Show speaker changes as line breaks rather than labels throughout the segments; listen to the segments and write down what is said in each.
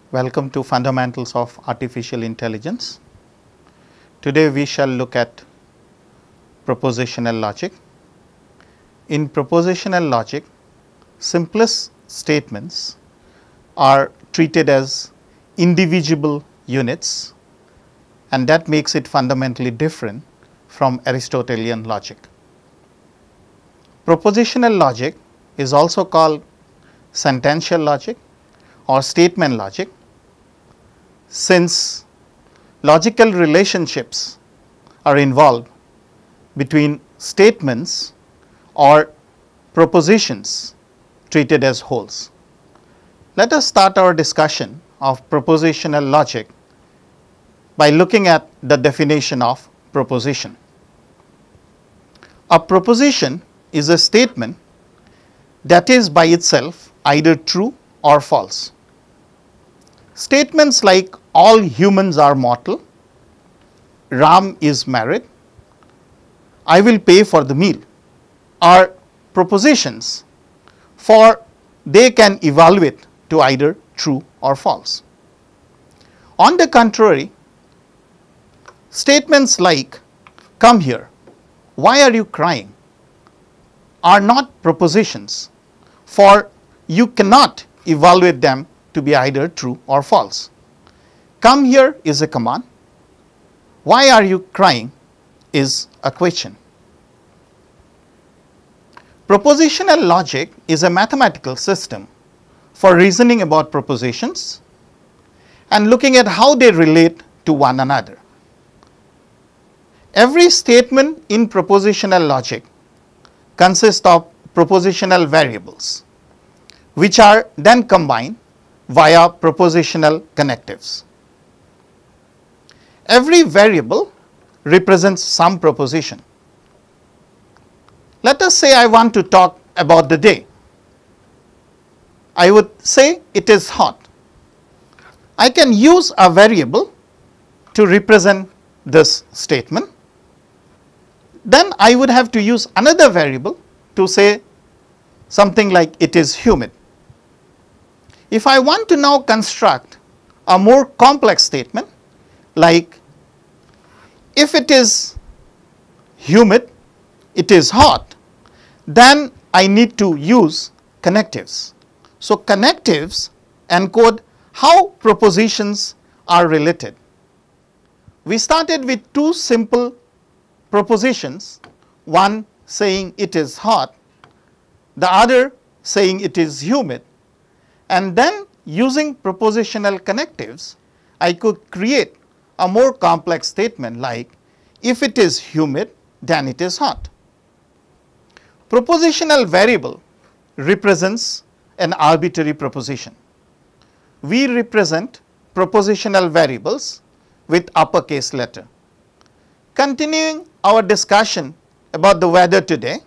Welcome to Fundamentals of Artificial Intelligence. Today we shall look at propositional logic. In propositional logic, simplest statements are treated as indivisible units, and that makes it fundamentally different from Aristotelian logic. Propositional logic is also called sentential logic or statement logic, since logical relationships are involved between statements or propositions treated as wholes. Let us start our discussion of propositional logic by looking at the definition of proposition. A proposition is a statement that is by itself either true or false. Statements like all humans are mortal, Ram is married, I will pay for the meal are propositions, for they can evaluate to either true or false. On the contrary, statements like come here, why are you crying are not propositions, for you cannot evaluate them to be either true or false. Come here is a command, why are you crying is a question. Propositional logic is a mathematical system for reasoning about propositions and looking at how they relate to one another. Every statement in propositional logic consists of propositional variables, which are then combined via propositional connectives. Every variable represents some proposition. Let us say I want to talk about the day. I would say it is hot. I can use a variable to represent this statement. Then I would have to use another variable to say something like it is humid. If I want to now construct a more complex statement like if it is humid, it is hot, then I need to use connectives. So, connectives encode how propositions are related. We started with two simple propositions, one saying it is hot, the other saying it is humid, and then using propositional connectives I could create a more complex statement like if it is humid then it is hot. Propositional variable represents an arbitrary proposition. We represent propositional variables with uppercase letter. Continuing our discussion about the weather today,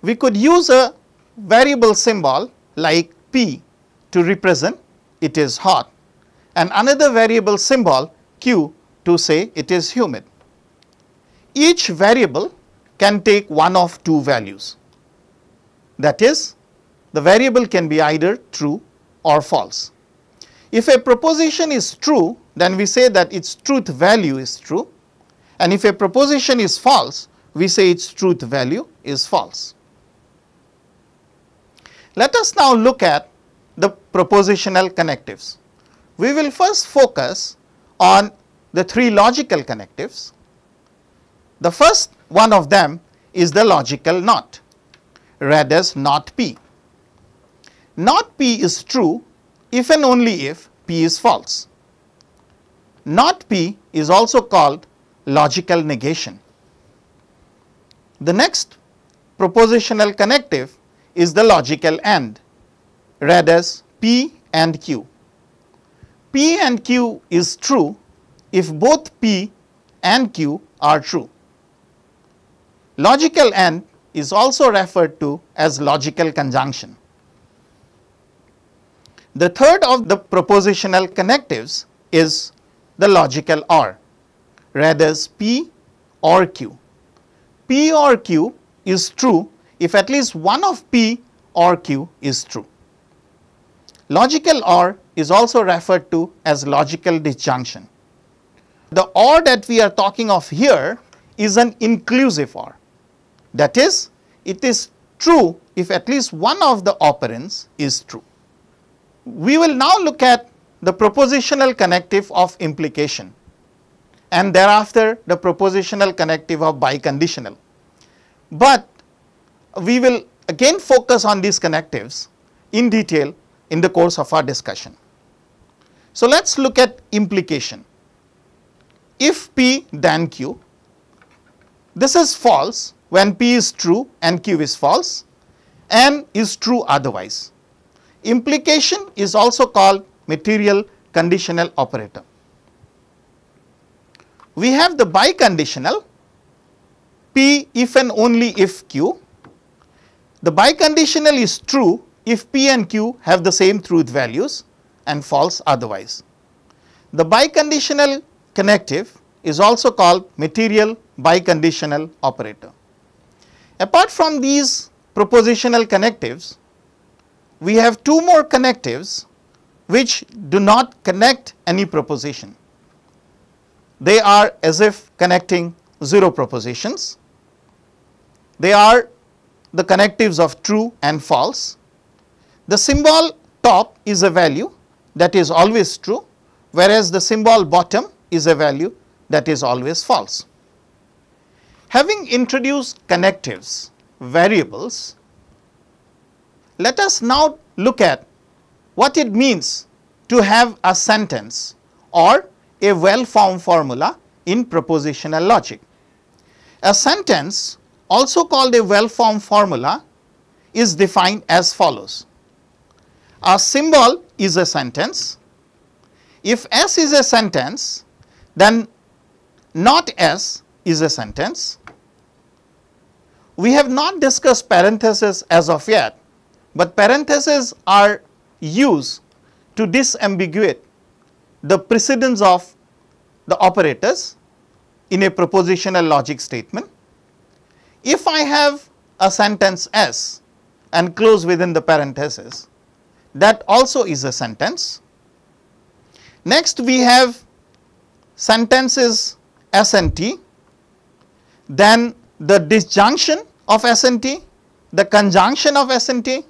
we could use a variable symbol like P to represent it is hot and another variable symbol Q to say it is humid. Each variable can take one of two values. That is, the variable can be either true or false. If a proposition is true, then we say that its truth value is true, and if a proposition is false, we say its truth value is false. Let us now look at the propositional connectives. We will first focus on the three logical connectives. The first one of them is the logical not, read as not P. Not P is true if and only if P is false. Not P is also called logical negation. The next propositional connective is the logical and, read as P and Q. P and Q is true if both P and Q are true. Logical and is also referred to as logical conjunction. The third of the propositional connectives is the logical or, read as P or Q. P or Q is true if at least one of P or Q is true. Logical OR is also referred to as logical disjunction. The OR that we are talking of here is an inclusive OR. That is, it is true if at least one of the operands is true. We will now look at the propositional connective of implication and thereafter the propositional connective of biconditional. But we will again focus on these connectives in detail in the course of our discussion. So, let us look at implication. If P then Q, this is false when P is true and Q is false and is true otherwise. Implication is also called material conditional operator. We have the biconditional P if and only if Q. The biconditional is true if P and Q have the same truth values and false otherwise. The biconditional connective is also called material biconditional operator. Apart from these propositional connectives, we have two more connectives which do not connect any proposition. They are as if connecting 0 propositions. They are the connectives of true and false. The symbol top is a value that is always true, whereas the symbol bottom is a value that is always false. Having introduced connectives, variables, let us now look at what it means to have a sentence or a well-formed formula in propositional logic. A sentence, also called a well-formed formula, is defined as follows. A symbol is a sentence. If S is a sentence, then not S is a sentence. We have not discussed parentheses as of yet, but parentheses are used to disambiguate the precedence of the operators in a propositional logic statement. If I have a sentence S and close within the parentheses, that also is a sentence. Next we have sentences S and T, then the disjunction of S and T, the conjunction of S and T,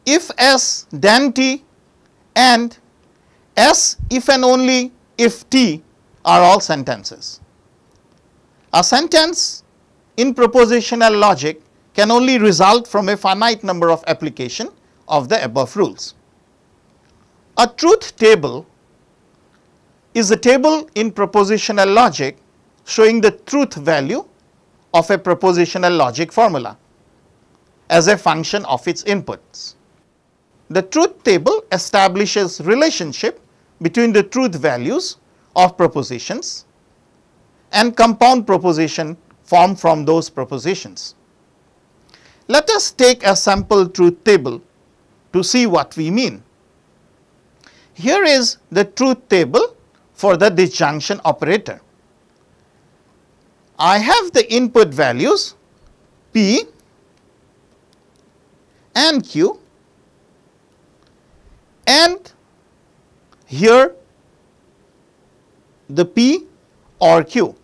if S then T, and S if and only if T are all sentences. A sentence in propositional logic can only result from a finite number of application of the above rules. A truth table is a table in propositional logic showing the truth value of a propositional logic formula as a function of its inputs. The truth table establishes relationship between the truth values of propositions and compound proposition formed from those propositions. Let us take a sample truth table to see what we mean. Here is the truth table for the disjunction operator. I have the input values P and Q, and here the P or Q.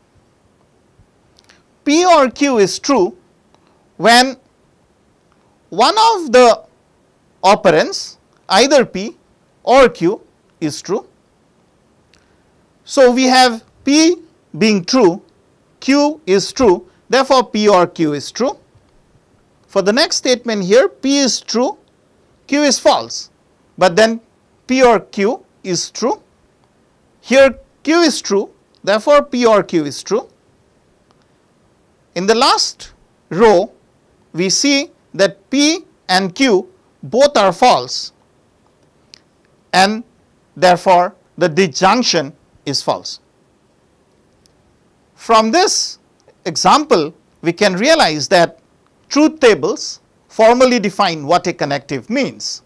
P or Q is true when one of the operands, either P or Q, is true. So, we have P being true, Q is true, therefore, P or Q is true. For the next statement here, P is true, Q is false, but then P or Q is true. Here Q is true, therefore, P or Q is true. In the last row, we see that P and Q both are false, and therefore, the disjunction is false. From this example, we can realize that truth tables formally define what a connective means,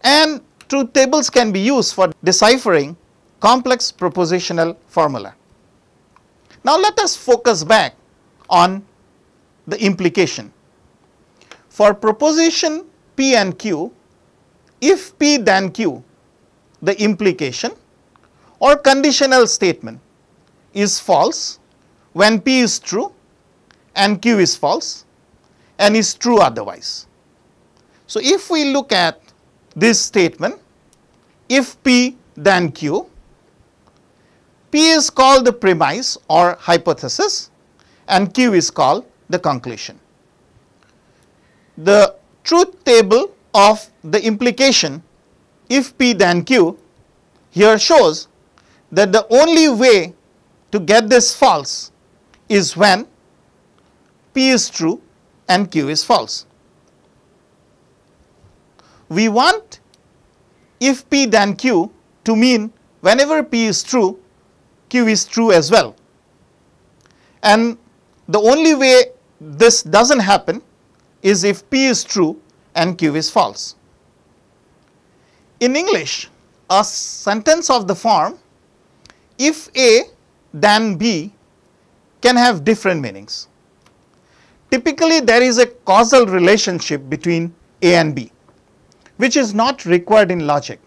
and truth tables can be used for deciphering complex propositional formula. Now, let us focus back on the implication. For proposition P and Q, if P then Q, the implication or conditional statement is false when P is true and Q is false and is true otherwise. So, if we look at this statement, if P then Q, P is called the premise or hypothesis and Q is called the conclusion. The truth table of the implication if P then Q here shows that the only way to get this false is when P is true and Q is false. We want if P then Q to mean whenever P is true, Q is true as well. And the only way this does not happen is if P is true and Q is false. In English, a sentence of the form if A then B can have different meanings. Typically, there is a causal relationship between A and B, which is not required in logic.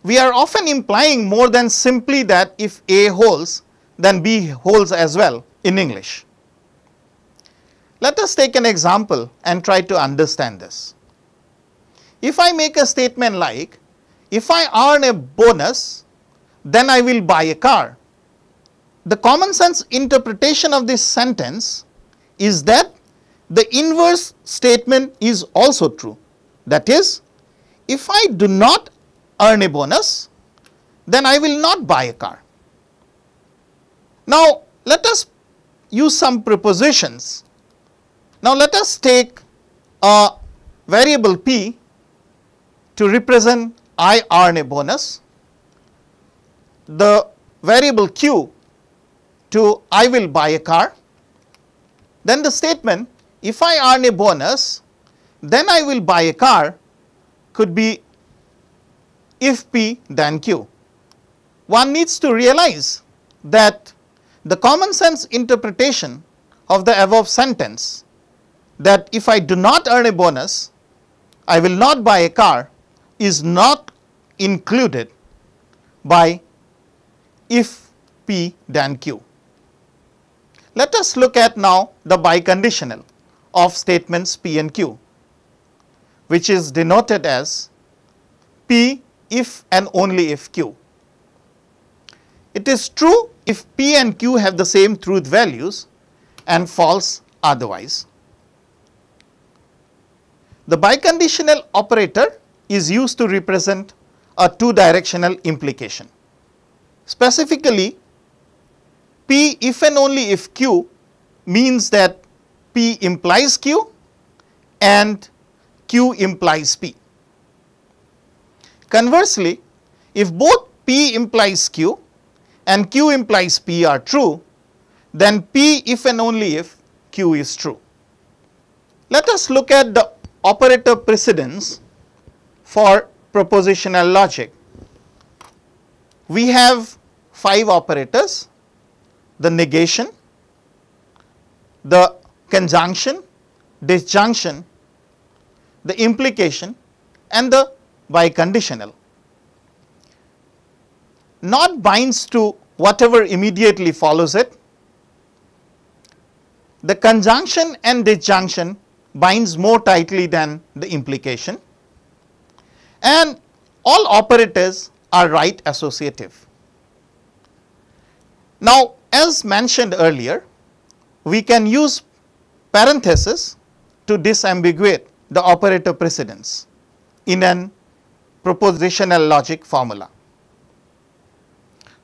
We are often implying more than simply that if A holds, then B holds as well in English. Let us take an example and try to understand this. If I make a statement like, if I earn a bonus, then I will buy a car. The common sense interpretation of this sentence is that the inverse statement is also true. That is, if I do not earn a bonus, then I will not buy a car. Now, let us use some prepositions. Now, let us take a variable P to represent I earn a bonus, the variable Q to I will buy a car, then the statement if I earn a bonus, then I will buy a car could be if P then Q. One needs to realize that the common sense interpretation of the above sentence, that if I do not earn a bonus, I will not buy a car, is not included by if P then Q. Let us look at now the biconditional of statements P and Q, which is denoted as P if and only if Q. It is true if P and Q have the same truth values and false otherwise. The biconditional operator is used to represent a two-directional implication. Specifically, P if and only if Q means that P implies Q and Q implies P. Conversely, if both P implies Q and Q implies P are true, then P if and only if Q is true. Let us look at the operator precedence for propositional logic. We have 5 operators: the negation, the conjunction, disjunction, the implication and the biconditional. Not binds to whatever immediately follows it. The conjunction and disjunction binds more tightly than the implication, and all operators are right associative. Now, as mentioned earlier, we can use parenthesis to disambiguate the operator precedence in an propositional logic formula.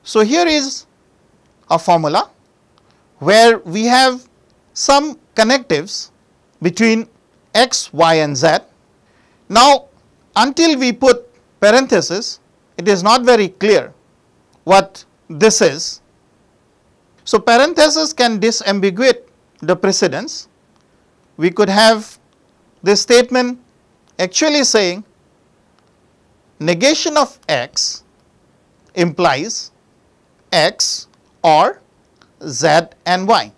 So, here is a formula where we have some connectives between x, y and z. Now, until we put parenthesis, it is not very clear what this is. So, parenthesis can disambiguate the precedence. We could have this statement actually saying negation of x implies x or z and y.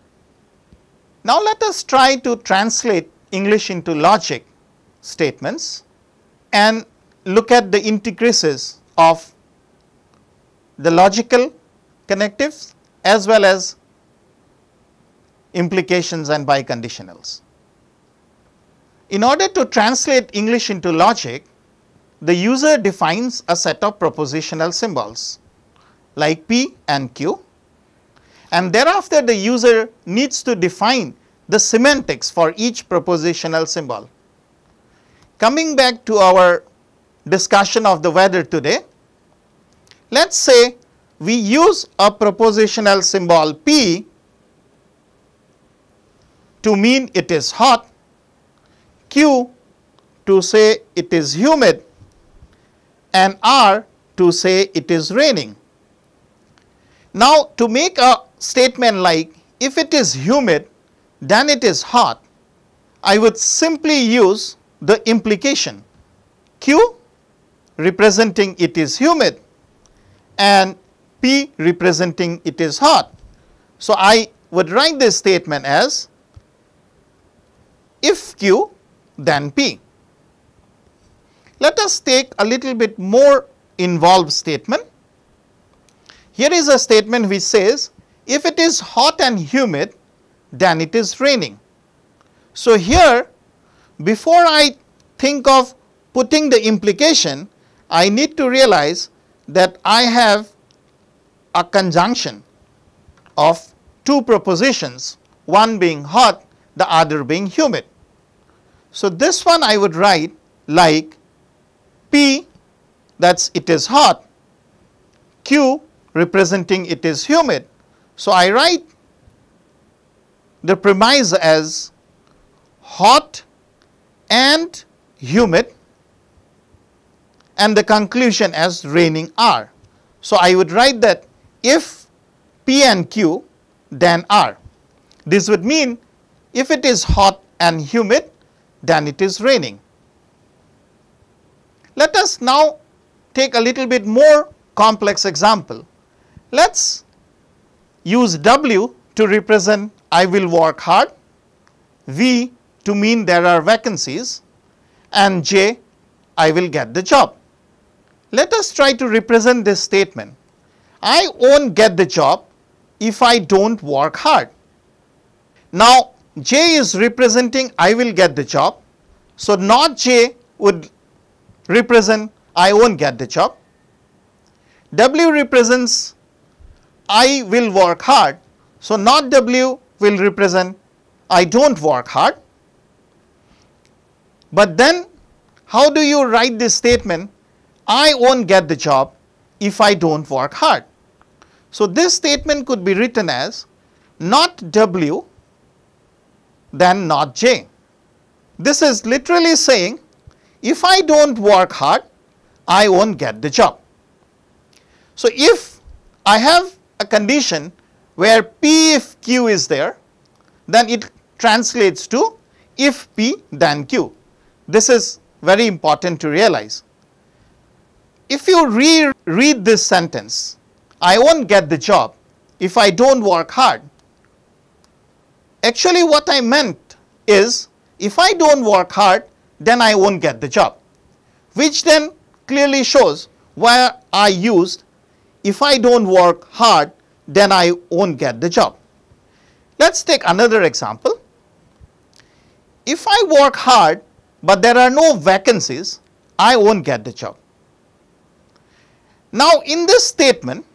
Now, let us try to translate English into logic statements. and look at the intricacies of the logical connectives as well as implications and biconditionals. In order to translate English into logic, the user defines a set of propositional symbols like P and Q, and thereafter the user needs to define the semantics for each propositional symbol. Coming back to our discussion of the weather today, let us say we use a propositional symbol P to mean it is hot, Q to say it is humid, and R to say it is raining. Now, to make a statement like if it is humid then it is hot, I would simply use the implication Q representing it is humid and P representing it is hot. So, I would write this statement as if Q then P. Let us take a little bit more involved statement. Here is a statement which says if it is hot and humid then it is raining. So, here before I think of putting the implication, I need to realize that I have a conjunction of two propositions, one being hot, the other being humid. So, this one I would write like P, that is it is hot, Q representing it is humid. So, I write the premise as hot and humid and the conclusion as raining R. So, I would write that if P and Q then R. This would mean if it is hot and humid then it is raining. Let us now take a little bit more complex example. Let us use W to represent I will work hard, V to mean there are vacancies, and J I will get the job. Let us try to represent this statement. I won't get the job if I don't work hard. Now, J is representing I will get the job. So, not J would represent I won't get the job. W represents I will work hard. So, not W will represent I don't work hard. But then how do you write this statement I won't get the job if I don't work hard? So, this statement could be written as not W then not J. This is literally saying if I don't work hard I won't get the job. So, if I have a condition where P if Q is there, then it translates to if P then Q. This is very important to realize. If you reread this sentence, I won't get the job if I don't work hard. Actually what I meant is if I don't work hard then I won't get the job, which then clearly shows where I used if I don't work hard then I won't get the job. Let us take another example. If I work hard but there are no vacancies, I won't get the job. Now, in this statement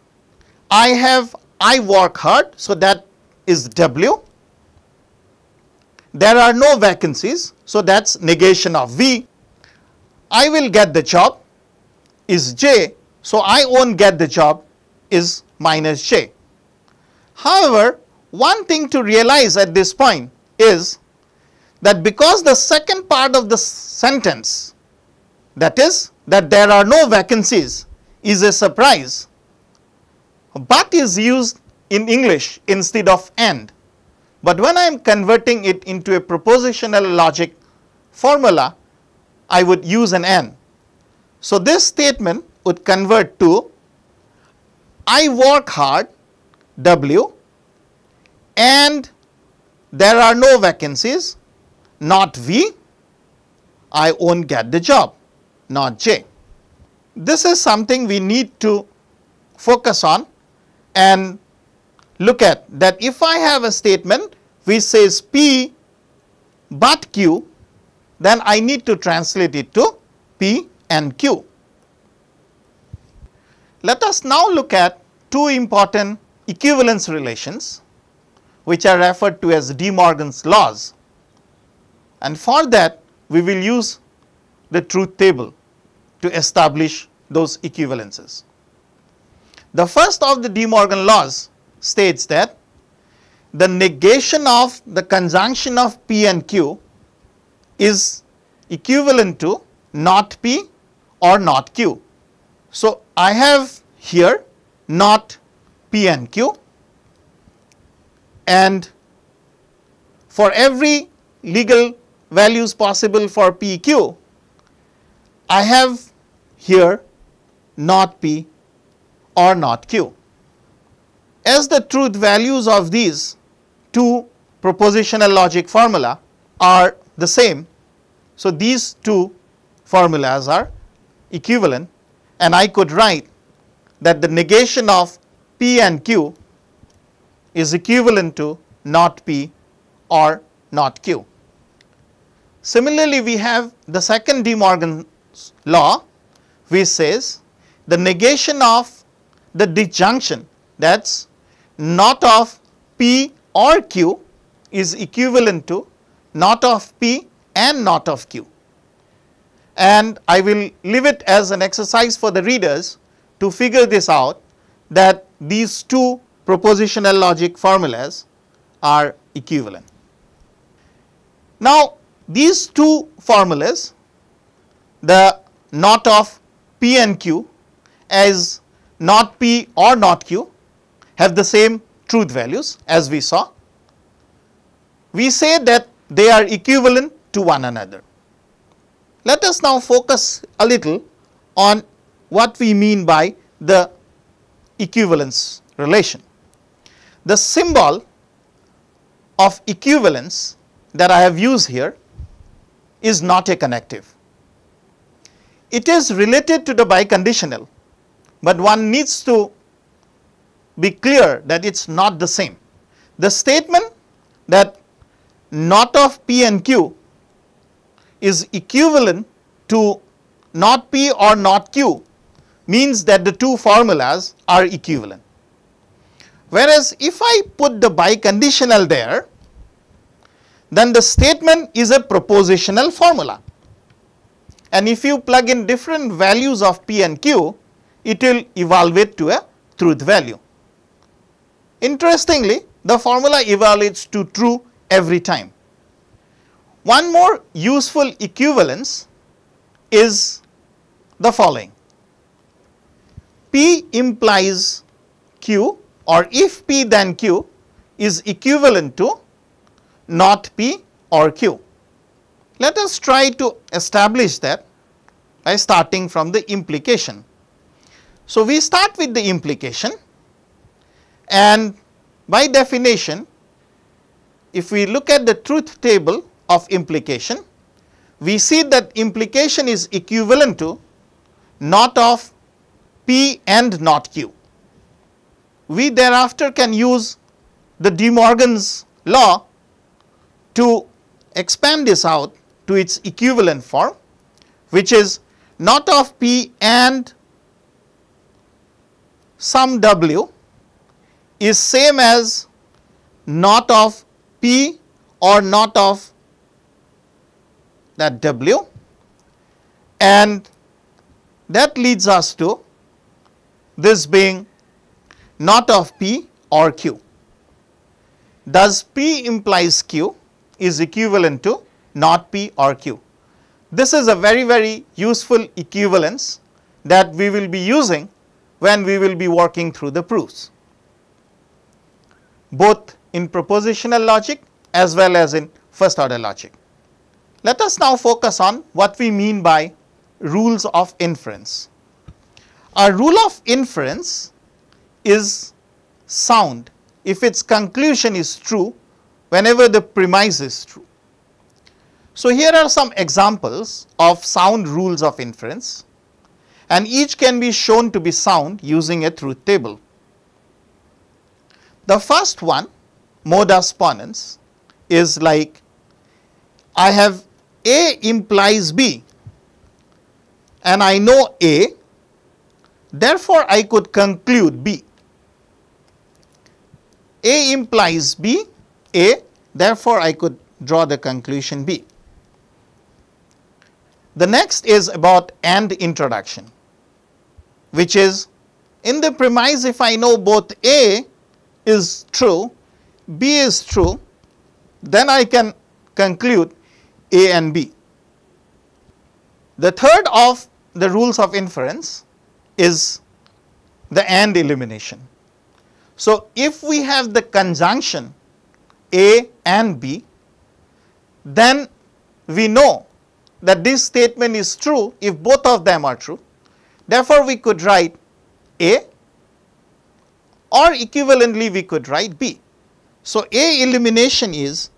I have I work hard, so that is W. There are no vacancies, so that is negation of V. I will get the job is J, so I won't get the job is minus J. However, one thing to realize at this point is that because the second part of the sentence, that is that there are no vacancies, is a surprise, but is used in English instead of and. But when I am converting it into a propositional logic formula, I would use an and. So, this statement would convert to I work hard W and there are no vacancies, not V, I won't get the job. not j. This is something we need to focus on and look at, that if I have a statement which says P but Q, then I need to translate it to P and Q. Let us now look at two important equivalence relations which are referred to as De Morgan's laws, and for that we will use the truth table to establish those equivalences. The first of the De Morgan laws states that the negation of the conjunction of P and Q is equivalent to not P or not Q. So, I have here not P and Q, and for every legal values possible for P Q, I have here not P or not Q. As the truth values of these two propositional logic formula are the same, so these two formulas are equivalent, and I could write that the negation of P and Q is equivalent to not P or not Q. Similarly, we have the second De Morgan's law which says the negation of the disjunction, that is not of P or Q, is equivalent to not of P and not of Q. And I will leave it as an exercise for the readers to figure this out, that these two propositional logic formulas are equivalent. Now, these two formulas, the not of P and Q as not P or not Q, have the same truth values as we saw. We say that they are equivalent to one another. Let us now focus a little on what we mean by the equivalence relation. The symbol of equivalence that I have used here is not a connective. It is related to the biconditional, but one needs to be clear that it is not the same. The statement that not of P and Q is equivalent to not P or not Q means that the two formulas are equivalent. Whereas, if I put the biconditional there, then the statement is a propositional formula, and if you plug in different values of P and Q, it will evaluate to a truth value. Interestingly, the formula evaluates to true every time. One more useful equivalence is the following: P implies Q, or if P then Q is equivalent to not P or Q. Let us try to establish that by starting from the implication. So, we start with the implication, and by definition, if we look at the truth table of implication, we see that implication is equivalent to not of P and not Q. We thereafter can use the De Morgan's law to expand this out to its equivalent form, which is not of P and some W is same as not of P or not of that W, and that leads us to this being not of P or Q. Thus, P implies Q is equivalent to not P or Q. This is a very useful equivalence that we will be using when we will be working through the proofs, both in propositional logic as well as in first order logic. Let us now focus on what we mean by rules of inference. A rule of inference is sound if its conclusion is true whenever the premise is true. So, here are some examples of sound rules of inference, and each can be shown to be sound using a truth table. The first one, modus ponens, is like I have A implies B and I know A, therefore, I could conclude B. A implies B, A, therefore, I could draw the conclusion B. The next is about AND introduction, which is in the premise if I know both A is true, B is true, then I can conclude A and B. The third of the rules of inference is the AND elimination. So, if we have the conjunction A and B, then we know that this statement is true if both of them are true. Therefore, we could write A, or equivalently we could write B. So, A elimination is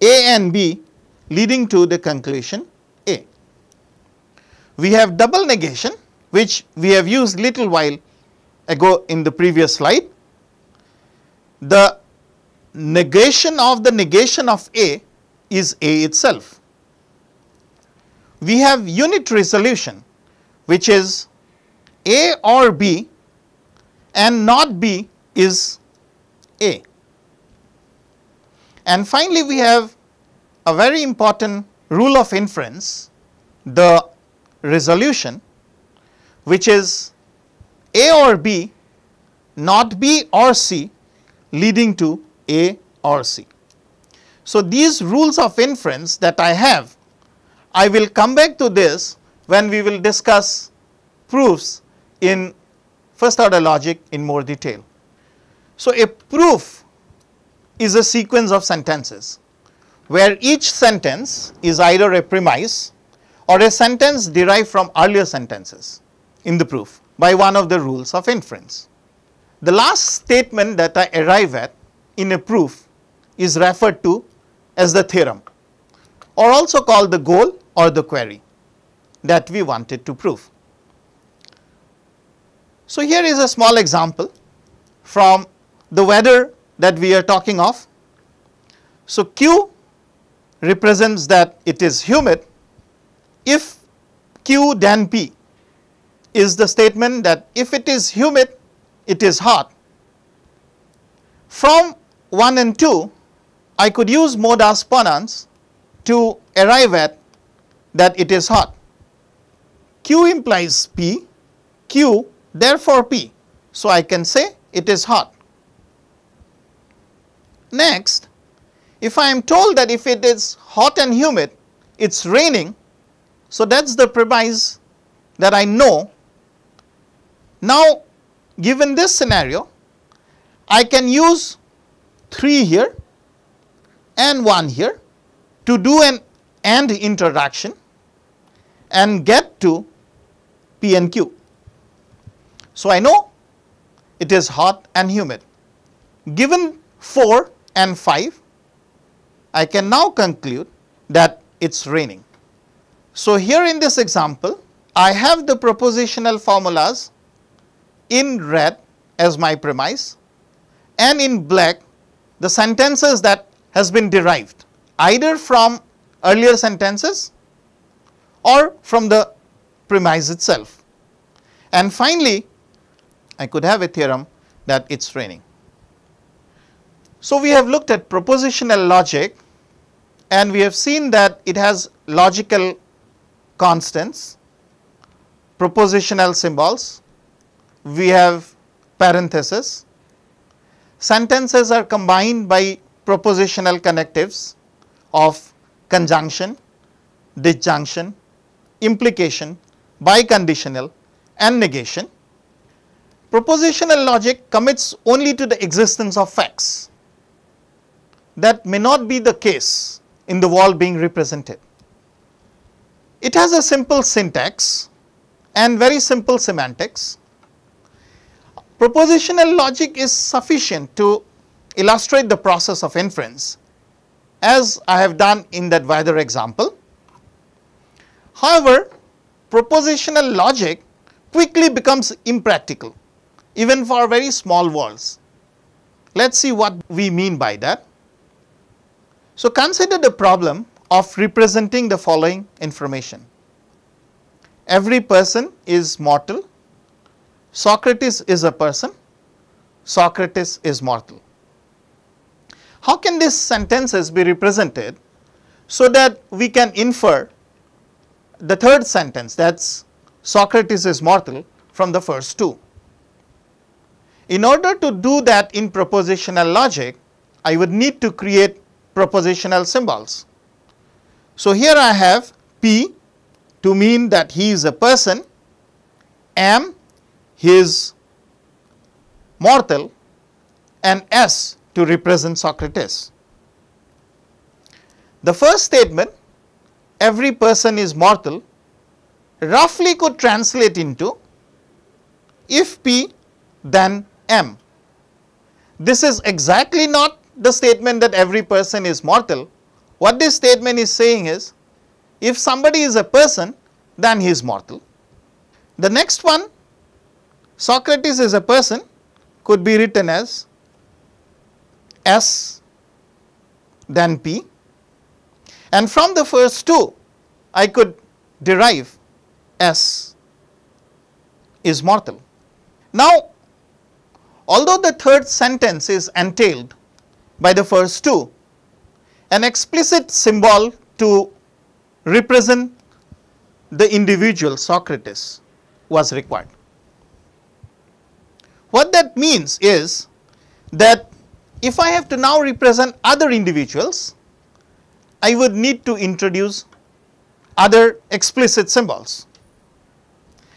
A and B leading to the conclusion A. We have double negation, which we have used little while ago in the previous slide. The negation of A is A itself. We have unit resolution, which is A or B and not B is A. And finally, we have a very important rule of inference, the resolution, which is A or B, not B or C, leading to A or C. So, these rules of inference that I have, I will come back to this when we will discuss proofs in first order logic in more detail. So, a proof is a sequence of sentences where each sentence is either a premise or a sentence derived from earlier sentences in the proof by one of the rules of inference. The last statement that I arrive at in a proof is referred to as the theorem, or also called the goal or the query that we wanted to prove. So, here is a small example from the weather that we are talking of. So, Q represents that it is humid if Q then P is the statement that if it is humid, it is hot. From 1 and 2, I could use modus ponens to arrive at that it is hot. Q implies P, Q therefore P. So, I can say it is hot. Next, if I am told that if it is hot and humid, it is raining. So, that is the premise that I know. Now, given this scenario, I can use 3 here and 1 here to do an AND introduction and get to P and Q. So, I know it is hot and humid. Given 4 and 5, I can now conclude that it is raining. So, here in this example, I have the propositional formulas in red as my premise and in black the sentences that has been derived either from earlier sentences or from the premise itself. And finally, I could have a theorem that it is raining. So, we have looked at propositional logic and we have seen that it has logical constants, propositional symbols, we have parentheses, sentences are combined by propositional connectives of conjunction, disjunction, implication, biconditional and negation. Propositional logic commits only to the existence of facts. That may not be the case in the world being represented. It has a simple syntax and very simple semantics. Propositional logic is sufficient to illustrate the process of inference as I have done in that weather example. However, propositional logic quickly becomes impractical even for very small worlds. Let us see what we mean by that. So, consider the problem of representing the following information. Every person is mortal. Socrates is a person. Socrates is mortal. How can these sentences be represented so that we can infer the third sentence, that is Socrates is mortal, from the first two? In order to do that in propositional logic, I would need to create propositional symbols. So, here I have P to mean that he is a person, M he is mortal, and S to represent Socrates. The first statement, every person is mortal, roughly could translate into if P then M. This is exactly not the statement that every person is mortal. What this statement is saying is, if somebody is a person, then he is mortal. The next one, Socrates is a person, could be written as S then P, and from the first two I could derive S is mortal. Now, although the third sentence is entailed by the first two, an explicit symbol to represent the individual Socrates was required. What that means is that if I have to now represent other individuals, I would need to introduce other explicit symbols,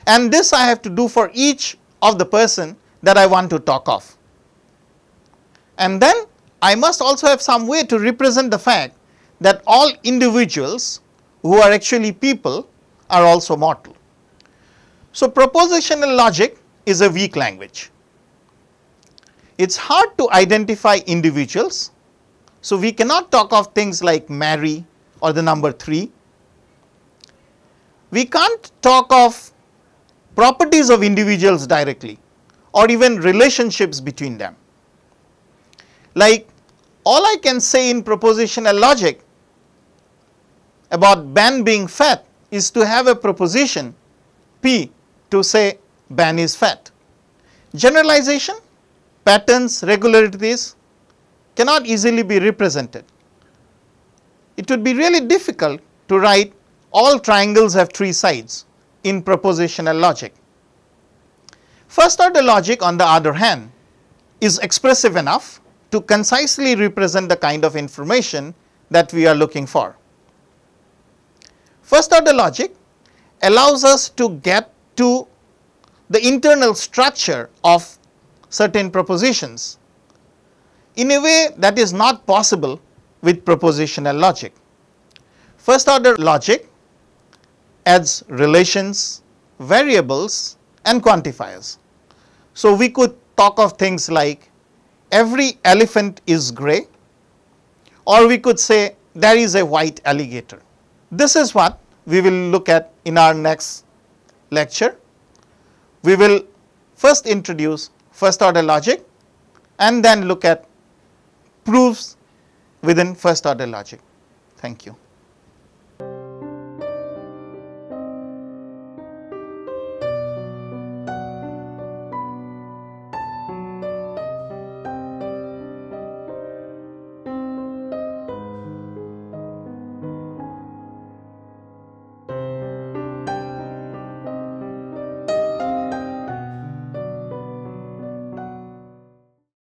and this I have to do for each of the person that I want to talk of. And then I must also have some way to represent the fact that all individuals who are actually people are also mortal. So, propositional logic is a weak language. It is hard to identify individuals. So, we cannot talk of things like Mary or the number 3. We can't talk of properties of individuals directly or even relationships between them. Like, all I can say in propositional logic about Ben being fat is to have a proposition P to say Ben is fat. Generalization, patterns, regularities cannot easily be represented. It would be really difficult to write all triangles have 3 sides in propositional logic. First order logic, on the other hand, is expressive enough to concisely represent the kind of information that we are looking for. First order logic allows us to get to the internal structure of certain propositions in a way that is not possible with propositional logic. First order logic adds relations, variables and quantifiers. So, we could talk of things like every elephant is grey, or we could say there is a white alligator. This is what we will look at in our next lecture. We will first introduce first order logic and then look at proofs within first order logic. Thank you.